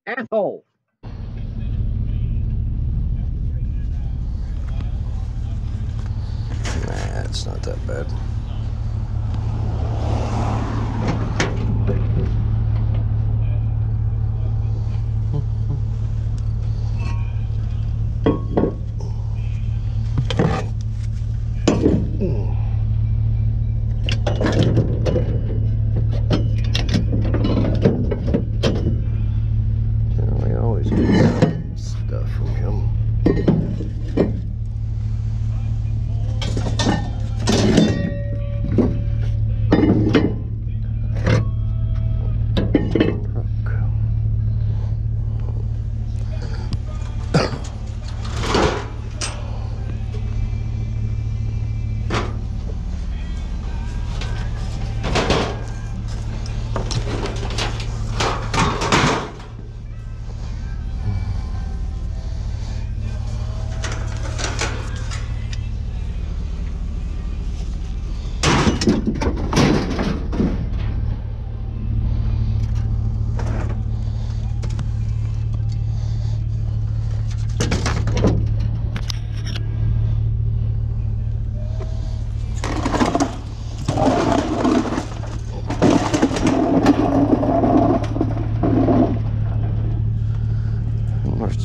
Asshole. Nah, it's not that bad. We always get stuff from him.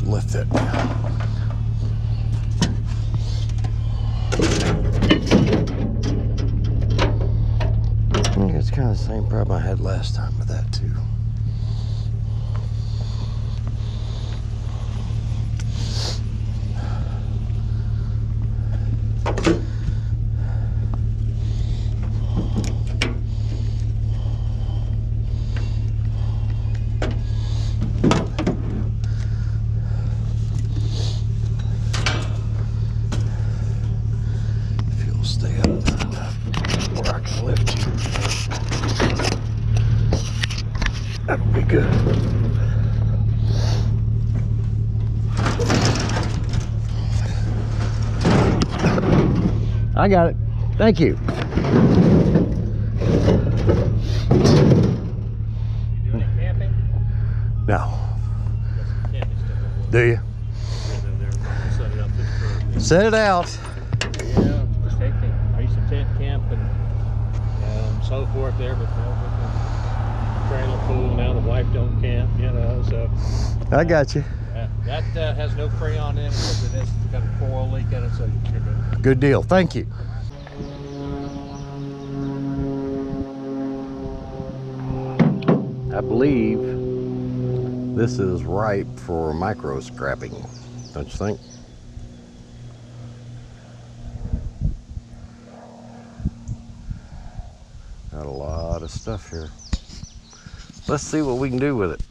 Lift it. It's kind of the same problem I had last time with that too. Stay up where I can lift you. That'll be good. I got it. Thank you. You do any camping? No. Camping stuff. Do you? Set it up for Set it out. yeah, just take the, I used to tent camp and so forth there, but now with the trailer pool, now the wife don't camp, you know, so. I got you. That has no freon in it because it has got a core oil leak in it, so you're good. Good deal. Thank you. I believe this is ripe for micro scrapping, don't you think? Got a lot of stuff here. Let's see what we can do with it.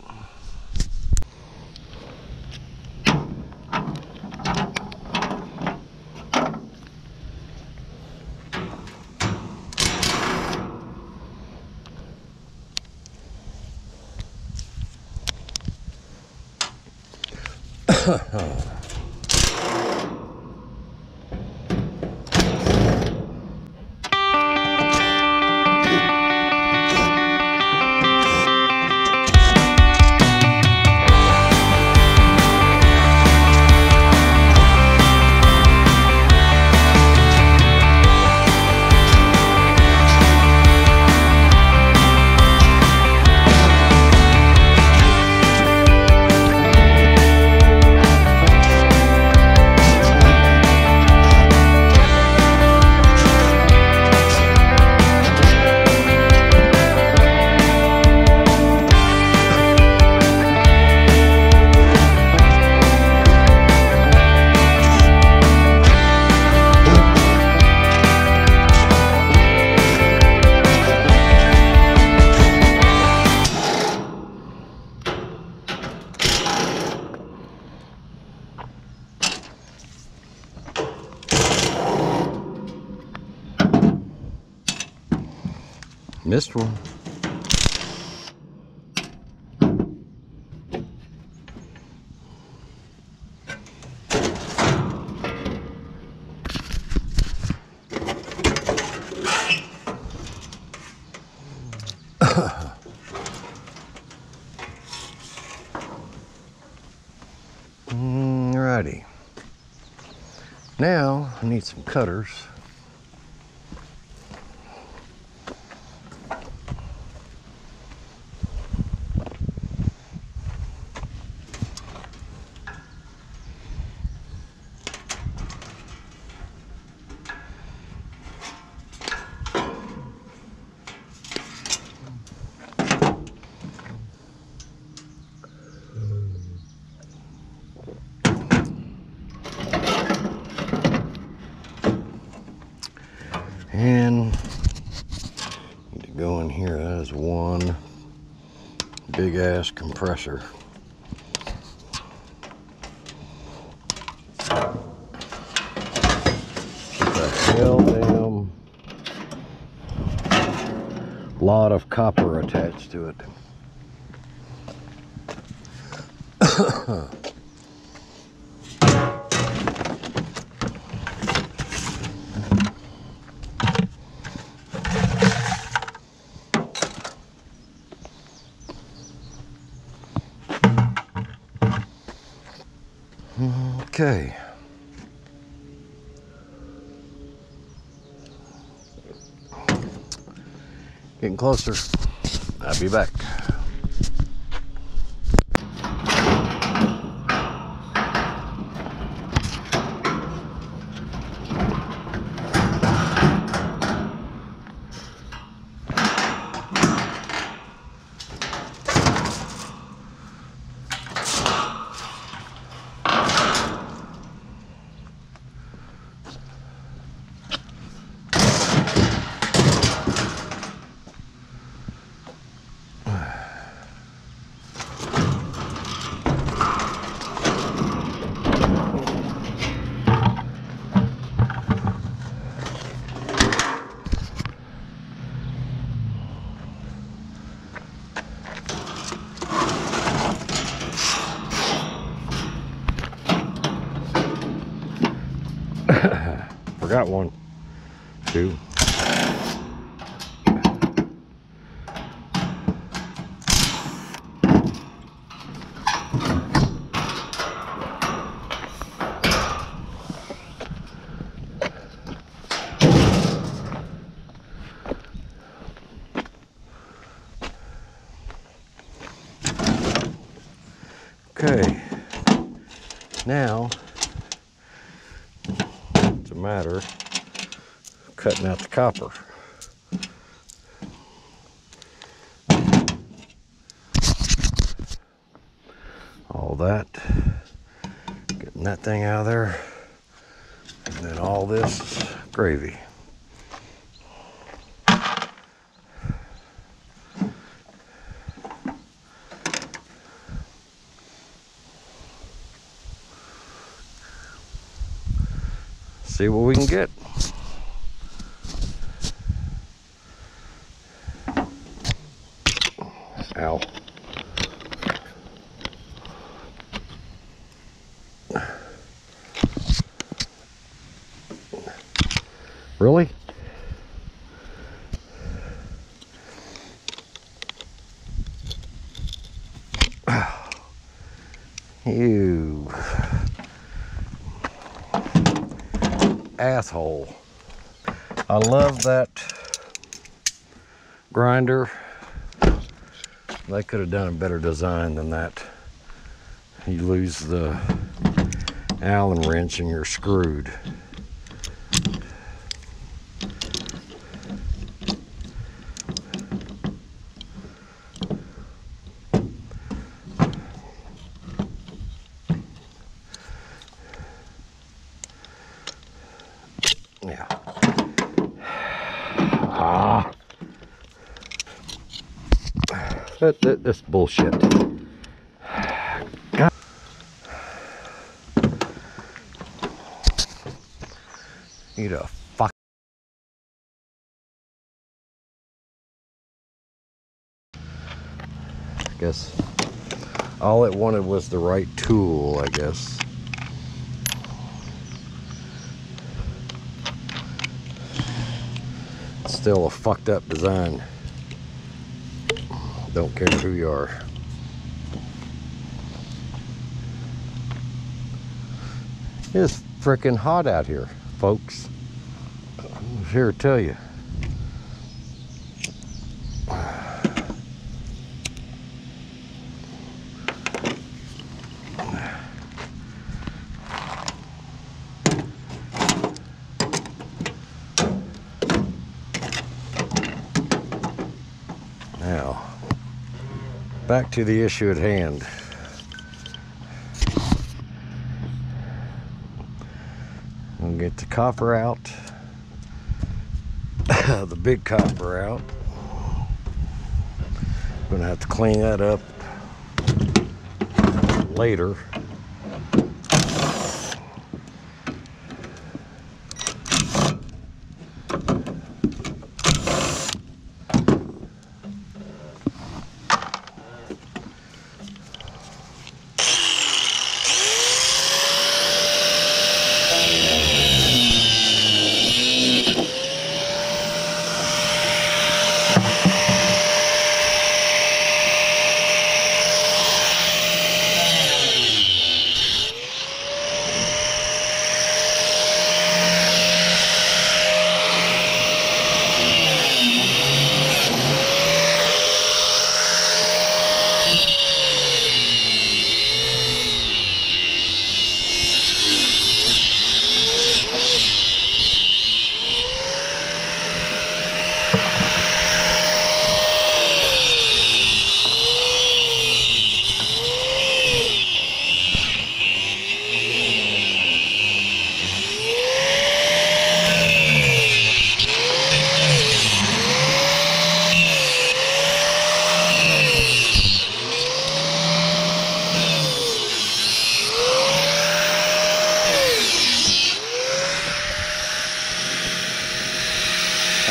Missed one. Alrighty. Now I need some cutters. And need to go in here. That is one big ass compressor. The hell damn lot of copper attached to it. Okay. Getting closer. I'll be back. Forgot one, two. Okay, now it's a matter of cutting out the copper. All that, getting that thing out of there, and then all this gravy. See what we can get. Ow. Really? You asshole. I love that grinder. They could have done a better design than that. You lose the Allen wrench and you're screwed. Yeah. That's bullshit. God. Need a fuck. I guess all it wanted was the right tool, I guess. Still a fucked up design. Don't care who you are. It's freaking hot out here, folks. I'm here to tell you. Now, back to the issue at hand. We'll get the copper out, the big copper out. Gonna have to clean that up later.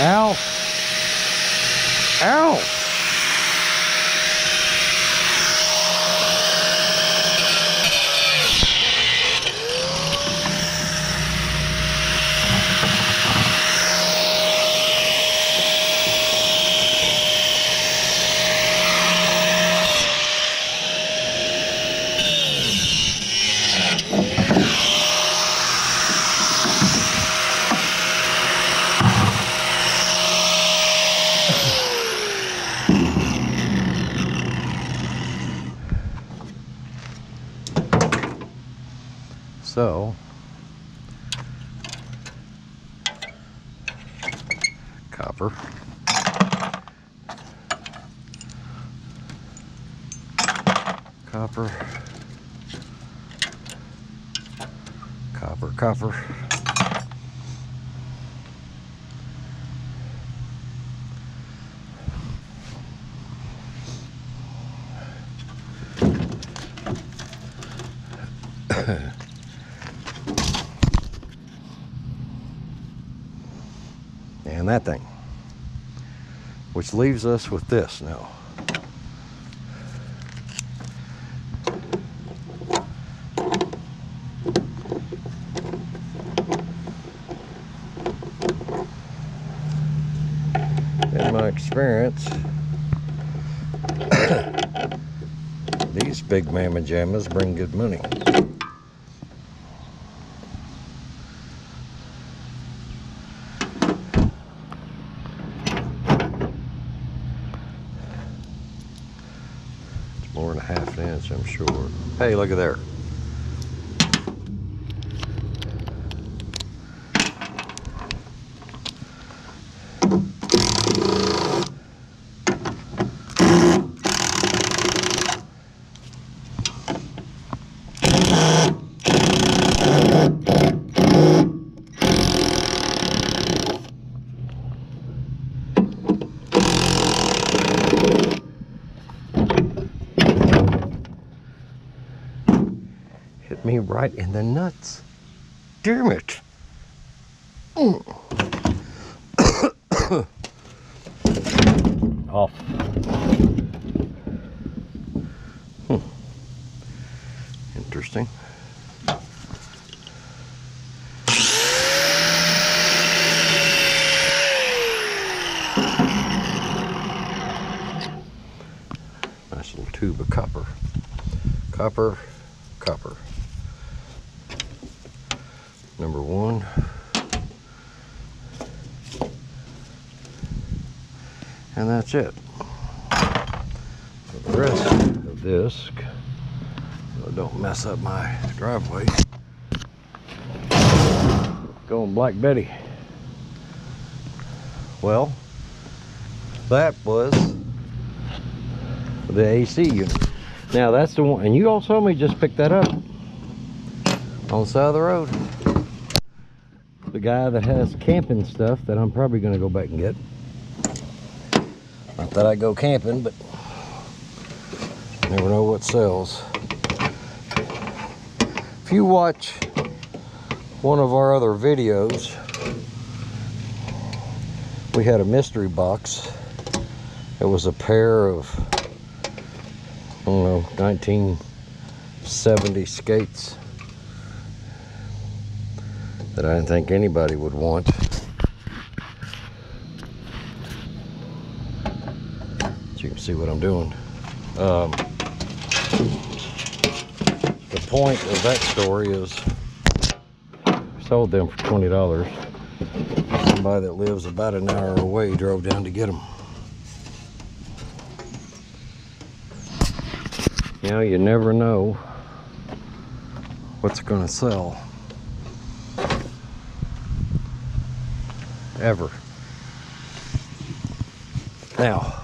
Ow! Ow! So, copper, copper, copper, copper. And that thing, which leaves us with this now. In my experience, these big mamma jammas bring good money. More than a half an inch, I'm sure. Hey, look at there. Hit me right in the nuts. Damn it. Off. Interesting. Nice little tube of copper. Copper, copper. number 1. And that's it. For the rest of this, so don't mess up my driveway. Going Black Betty. Well, that was the AC unit. Now that's the one, and you all saw me just pick that up on the side of the road. The guy that has camping stuff that I'm probably going to go back and get. Not that I go camping, but you never know what sells. If you watch one of our other videos, we had a mystery box. It was a pair of, I don't know, 1970 skates that I didn't think anybody would want. You can see what I'm doing. The point of that story is I sold them for $20. Somebody that lives about an hour away drove down to get them. You know, you never know what's going to sell. Ever. Now,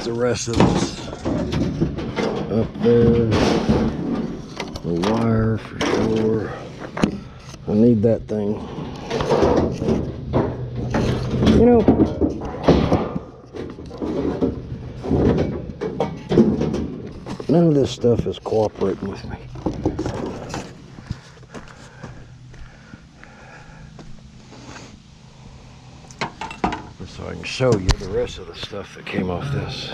the rest of this up there, the wire for sure. I need that thing. You know, none of this stuff is cooperating with me. So I can show you the rest of the stuff that came off this.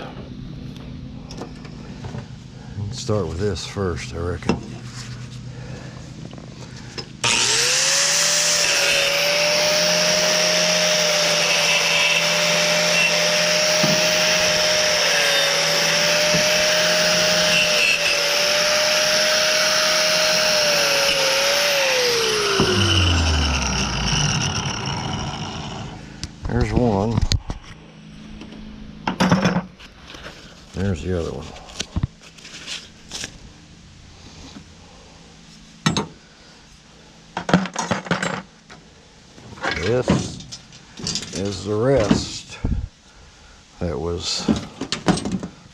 Let's start with this first, I reckon. There's one. There's the other one. This is the rest that was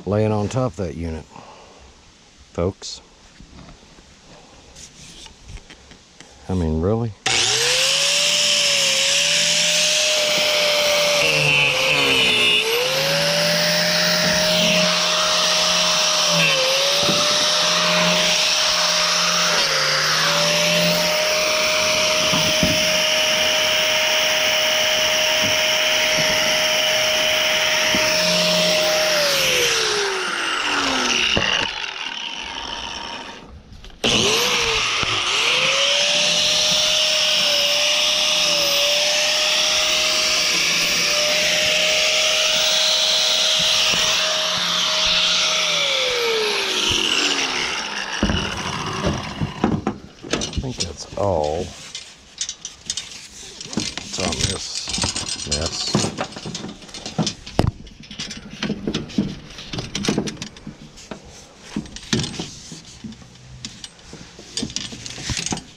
laying on top of that unit, folks. I mean, really? All it's on this mess.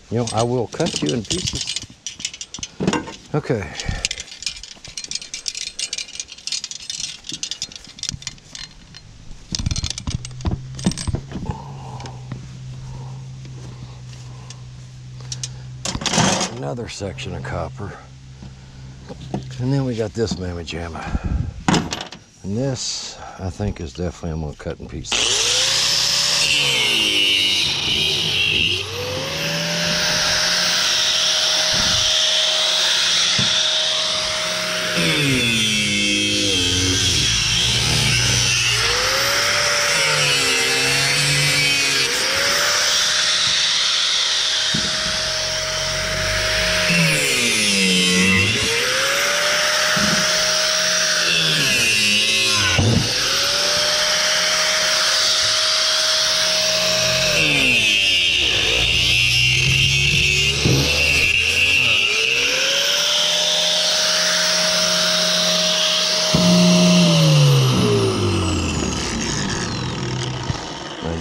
You know, I will cut you in pieces. Okay. Another section of copper, and then we got this mamma jamma, and this I think is definitely, I'm gonna cut in pieces.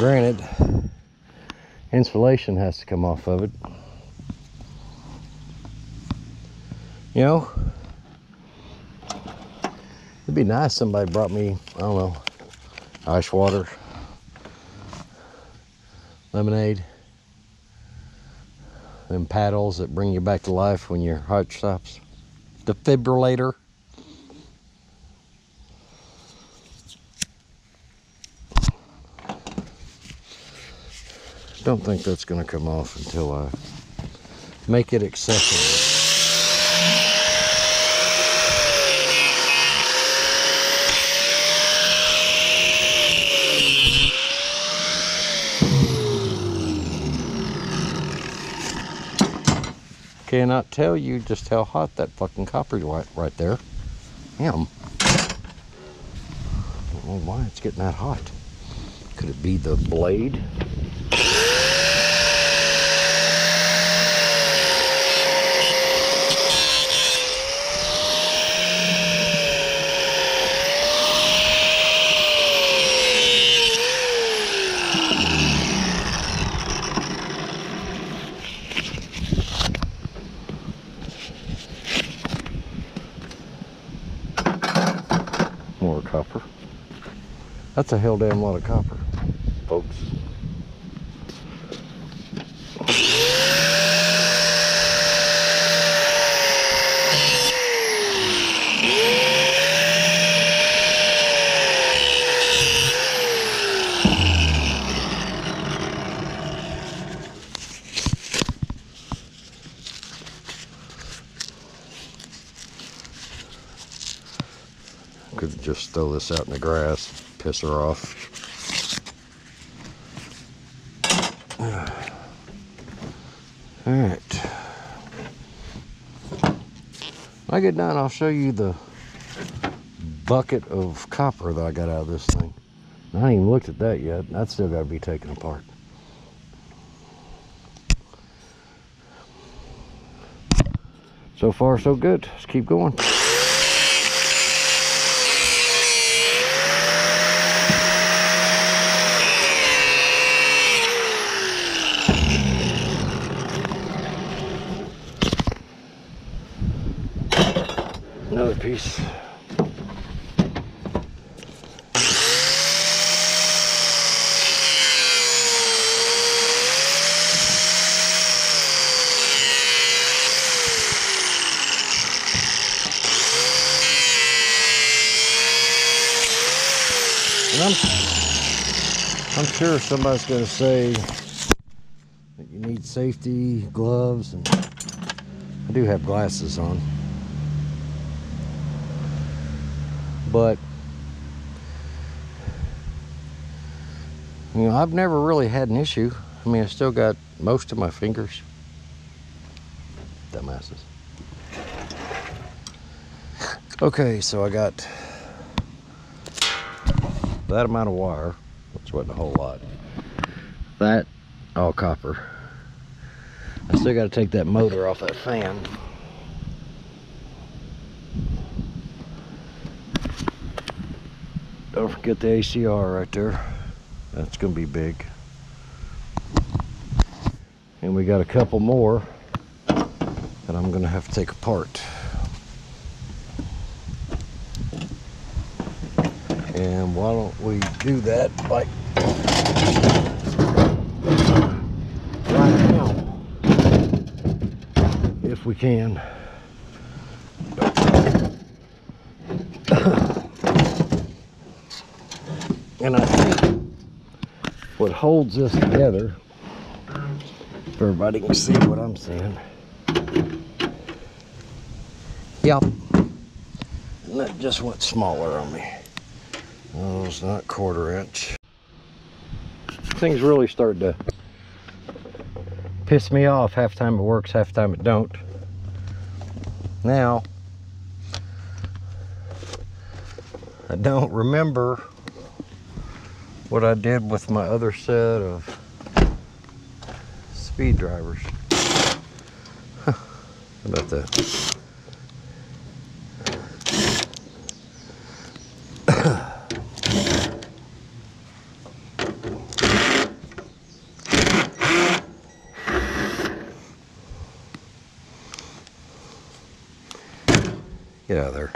granted, insulation has to come off of it. You know, it'd be nice if somebody brought me, I don't know, ice water, lemonade, them paddles that bring you back to life when your heart stops, defibrillator. Don't think that's going to come off until I make it accessible. Cannot tell you just how hot that fucking copper is right there. Damn. I don't know why it's getting that hot. Could it be the blade? More copper. That's a hell damn lot of copper, folks. Could just throw this out in the grass, piss her off. All right. When I get done, I'll show you the bucket of copper that I got out of this thing. I haven't even looked at that yet. That's still got to be taken apart. So far, so good. Let's keep going. Another piece. And I'm sure somebody's going to say that you need safety gloves, and I do have glasses on. But, you know, I've never really had an issue. I mean, I still got most of my fingers. Dumbasses. Okay, so I got that amount of wire, which wasn't a whole lot. That, all copper. I still got to take that motor off that fan. Don't forget the ACR right there. That's gonna be big. And we got a couple more that I'm gonna have to take apart. And why don't we do that like right now, if we can. And I think what holds this together, if everybody can see what I'm seeing. Yep. And that just went smaller on me. Oh, it's not 1/4 inch. Things really start to piss me off. Half time it works, half time it don't. Now, I don't remember what I did with my other set of speed drivers. Huh. How about that? Get out of there.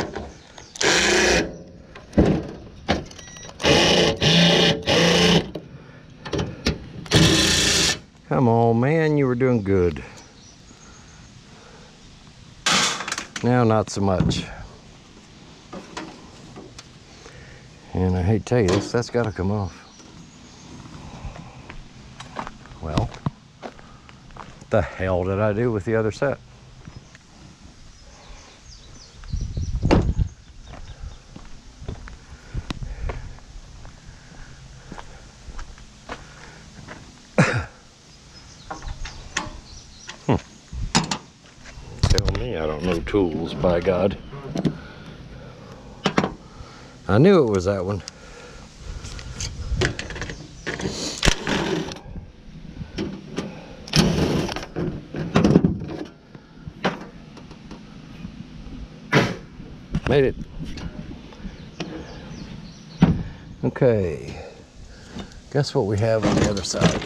Come on, man, you were doing good. Now, not so much. And I hate to tell you this, that's got to come off. Well, what the hell did I do with the other set? Tell me I don't know tools, by God. I knew it was that one. Made it. Okay. Guess what we have on the other side?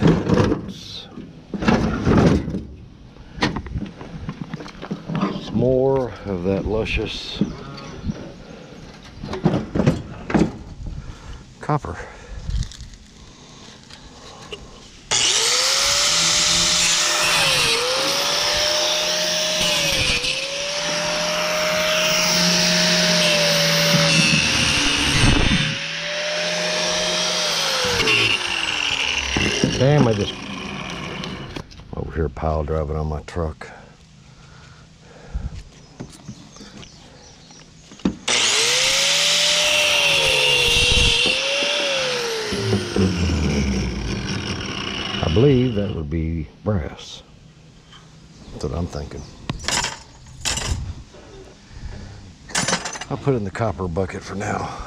More of that luscious copper. Damn, I just over here pile driving on my truck. I believe that would be brass. That's what I'm thinking. I'll put it in the copper bucket for now.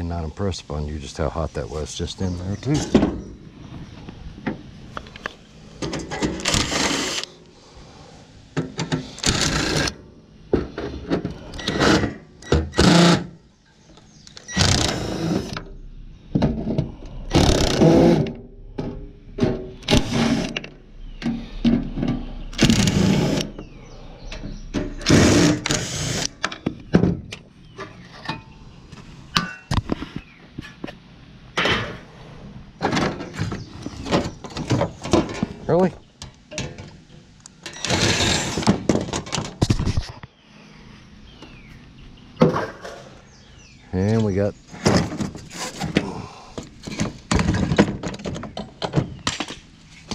Not impressed upon you just how hot that was just in there too. Really? And we got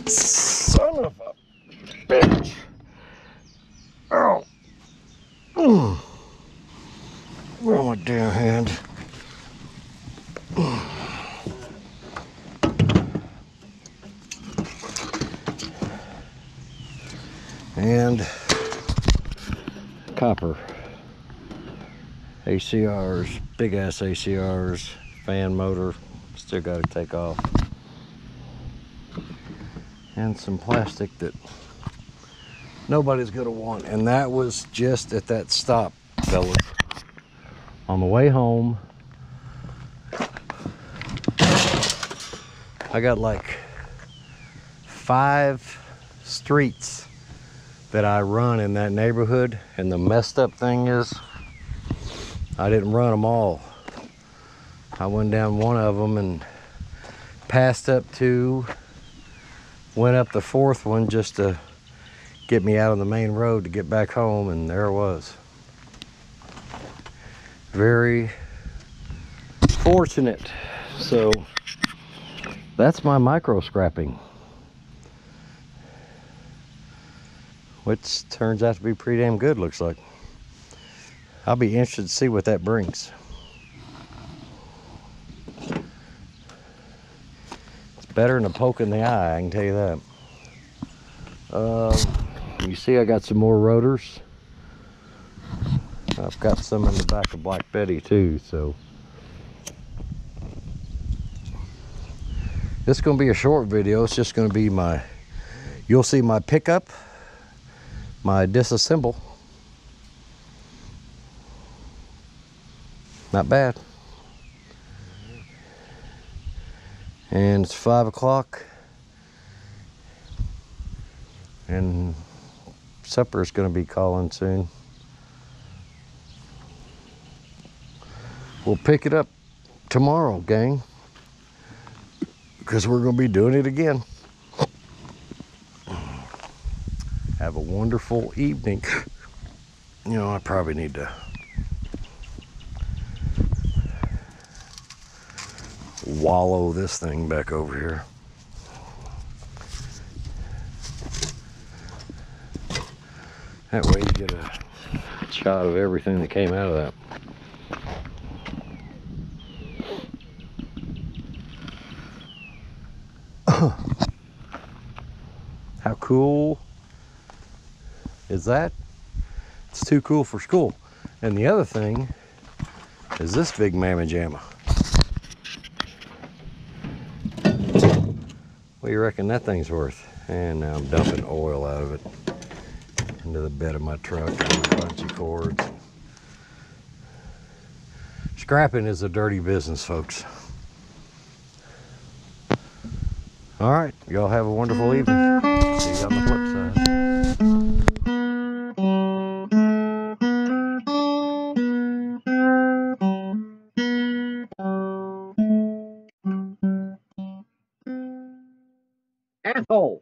son of a bitch. Oh. Where my damn hand? And copper ACRs, big ass ACRs, fan motor, still got to take off, and some plastic that nobody's gonna want. And that was just at that stop, fellas. On the way home, I got like 5 streets that I run in that neighborhood, and the messed up thing is I didn't run them all. I went down one of them and passed up 2, went up the 4th one just to get me out on the main road to get back home, and there it was. Very fortunate. So that's my micro scrapping, which turns out to be pretty damn good, looks like. I'll be interested to see what that brings. It's better than a poke in the eye, I can tell you that. You see I got some more rotors. I've got some in the back of Black Betty too, so. This is going to be a short video. It's just going to be you'll see my pickup, my disassemble. Not bad. And it's 5 o'clock. And supper is going to be calling soon. We'll pick it up tomorrow, gang, because we're going to be doing it again. Have a wonderful evening. You know, I probably need to wallow this thing back over here. That way you get a shot of everything that came out of that. How cool is that? It's too cool for school. And the other thing is this big mamma jamma. What do you reckon that thing's worth? And now I'm dumping oil out of it into the bed of my truck and a bunch of cords. Scrapping is a dirty business, folks. All right, y'all have a wonderful evening. See you on the flip side. Asshole.